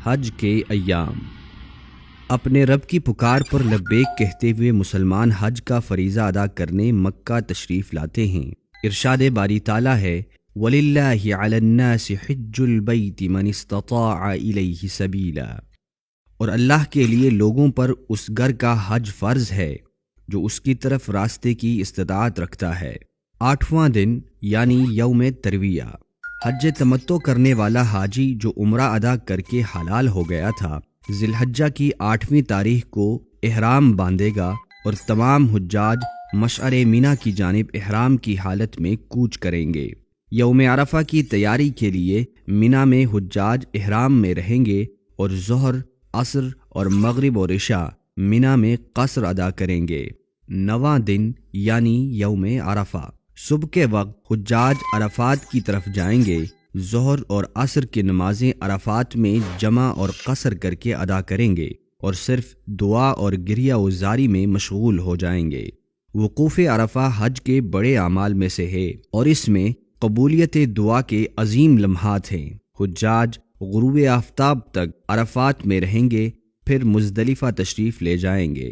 حج کے ایام۔ اپنے رب کی پکار پر لبیک کہتے ہوئے مسلمان حج کا فریضہ ادا کرنے مکہ تشریف لاتے ہیں۔ ارشاد باری تعالیٰ ہے وَلِلَّهِ عَلَى النَّاسِ حِجُّ الْبَيْتِ مَنِ اسْتَطَاعَ إِلَيْهِ سَبِيلًا، اور اللہ کے لیے لوگوں پر اس گھر کا حج فرض ہے جو اس کی طرف راستے کی استطاعت رکھتا ہے۔ 8واں دن یعنی یوم ترویہ۔ حج تمتع کرنے والا حاجی جو عمرہ ادا کر کے حلال ہو گیا تھا، ذی الحجہ کی 8ویں تاریخ کو احرام باندھے گا اور تمام حجاج مشعر مینا کی جانب احرام کی حالت میں کوچ کریں گے۔ یوم عرفہ کی تیاری کے لیے مینا میں حجاج احرام میں رہیں گے اور ظہر، عصر اور مغرب اور عشاء مینا میں قصر ادا کریں گے۔ 9واں دن یعنی یوم عرفہ۔ صبح کے وقت حجاج عرفات کی طرف جائیں گے، ظہر اور عصر کی نمازیں عرفات میں جمع اور قصر کر کے ادا کریں گے اور صرف دعا اور گریہ و زاری میں مشغول ہو جائیں گے۔ وقوف عرفہ حج کے بڑے اعمال میں سے ہے اور اس میں قبولیت دعا کے عظیم لمحات ہیں۔ حجاج غروب آفتاب تک عرفات میں رہیں گے، پھر مزدلفہ تشریف لے جائیں گے۔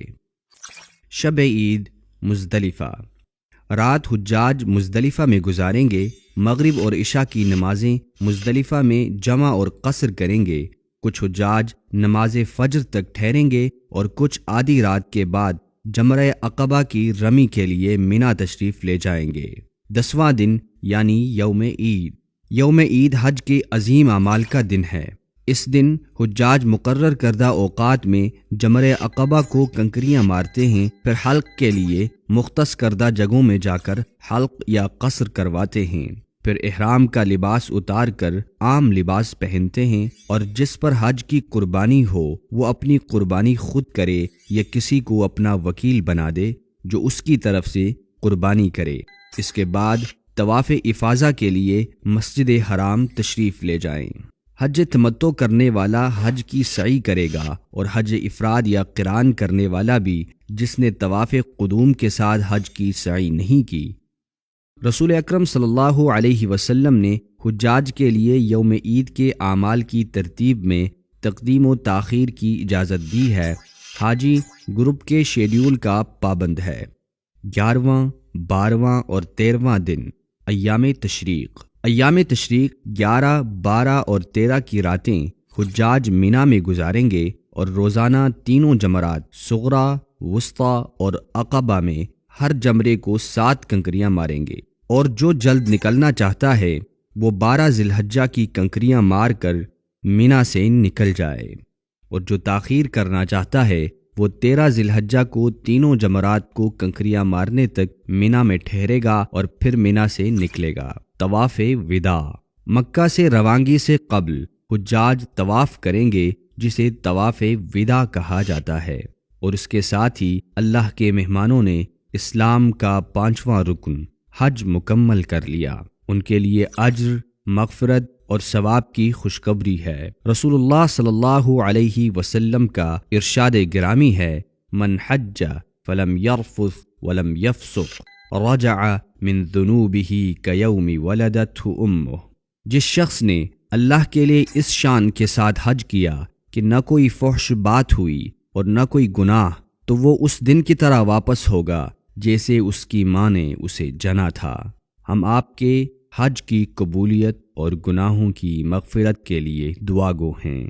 شب عید مزدلفہ۔ رات حجاج مزدلفہ میں گزاریں گے، مغرب اور عشاء کی نمازیں مزدلفہ میں جمع اور قصر کریں گے۔ کچھ حجاج نماز فجر تک ٹھہریں گے اور کچھ آدھی رات کے بعد جمرہ عقبہ کی رمی کے لیے مینا تشریف لے جائیں گے۔ 10واں دن یعنی یوم عید۔ یوم عید حج کے عظیم اعمال کا دن ہے۔ اس دن حجاج مقرر کردہ اوقات میں جمرہ عقبہ کو کنکریاں مارتے ہیں، پھر حلق کے لیے مختص کردہ جگہوں میں جا کر حلق یا قصر کرواتے ہیں، پھر احرام کا لباس اتار کر عام لباس پہنتے ہیں، اور جس پر حج کی قربانی ہو وہ اپنی قربانی خود کرے یا کسی کو اپنا وکیل بنا دے جو اس کی طرف سے قربانی کرے۔ اس کے بعد طواف افاضہ کے لیے مسجد حرام تشریف لے جائیں۔ حج تمتع کرنے والا حج کی سعی کرے گا، اور حج افراد یا قران کرنے والا بھی جس نے طواف قدوم کے ساتھ حج کی سعی نہیں کی۔ رسول اکرم صلی اللہ علیہ وسلم نے حجاج کے لیے یوم عید کے اعمال کی ترتیب میں تقدیم و تاخیر کی اجازت دی ہے۔ حاجی گروپ کے شیڈیول کا پابند ہے۔ 11واں، 12واں اور 13واں دن ایام تشریق۔ ایام تشریق 11، 12 اور 13 کی راتیں حجاج مینا میں گزاریں گے اور روزانہ تینوں جمرات صغریٰ، وسطیٰ اور عقبہ میں ہر جمرے کو 7 کنکریاں ماریں گے، اور جو جلد نکلنا چاہتا ہے وہ 12 ذی الحجہ کی کنکریاں مار کر مینا سے نکل جائے، اور جو تاخیر کرنا چاہتا ہے وہ 13 ذی الحجہ کو تینوں جمرات کو کنکریاں مارنے تک مینا میں ٹھہرے گا اور پھر مینا سے نکلے گا۔ طواف وداع۔ مکہ سے روانگی سے قبل حجاج طواف کریں گے جسے طواف وداع کہا جاتا ہے، اور اس کے ساتھ ہی اللہ کے مہمانوں نے اسلام کا 5واں رکن حج مکمل کر لیا۔ ان کے لیے اجر، مغفرت اور ثواب کی خوشخبری ہے۔ رسول اللہ صلی اللہ علیہ وسلم کا ارشاد گرامی ہے من حج فلم یرفث ولم یفسق رجع من ذنوبہ کیوم ولدتہ امہ۔ جس شخص نے اللہ کے لیے اس شان کے ساتھ حج کیا کہ نہ کوئی فحش بات ہوئی اور نہ کوئی گناہ، تو وہ اس دن کی طرح واپس ہوگا جیسے اس کی ماں نے اسے جنا تھا۔ ہم آپ کے حج کی قبولیت اور گناہوں کی مغفرت کے لیے دعا گو ہیں۔